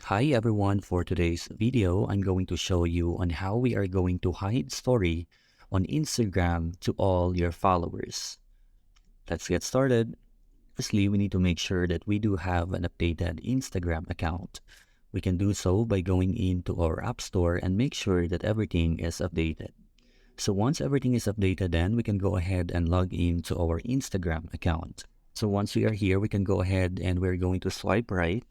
Hi everyone, for today's video, I'm going to show you on how we are going to hide story on Instagram to all your followers. Let's get started. Firstly, we need to make sure that we do have an updated Instagram account. We can do so by going into our App Store and make sure that everything is updated. So once everything is updated, then we can go ahead and log in to our Instagram account. So once we are here, we can go ahead and we're going to swipe right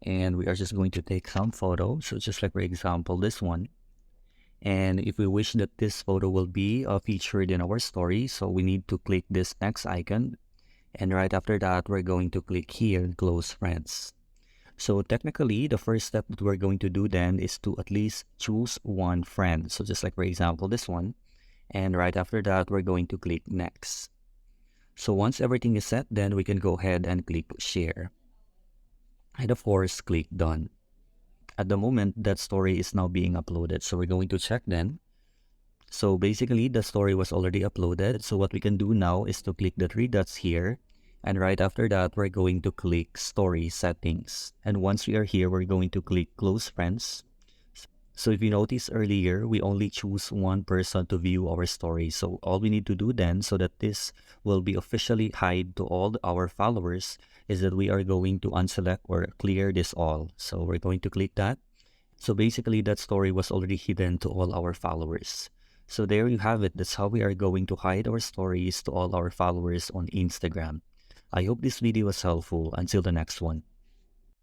and we are just going to take some photo. So just like for example, this one. And if we wish that this photo will be featured in our story, so we need to click this next icon. And right after that, we're going to click here, close friends. So technically, the first step that we're going to do then is to at least choose one friend. So just like for example, this one. And right after that, we're going to click next. So once everything is set, then we can go ahead and click share. And of course, click done. At the moment, that story is now being uploaded. So we're going to check then. So basically, the story was already uploaded. So what we can do now is to click the three dots here. And right after that, we're going to click story settings. And once we are here, we're going to click close friends. So if you notice earlier, we only choose one person to view our story. So all we need to do then, so that this will be officially hide to all our followers, is that we are going to unselect or clear this all. So we're going to click that. So basically that story was already hidden to all our followers. So there you have it. That's how we are going to hide our stories to all our followers on Instagram. I hope this video was helpful. Until the next one.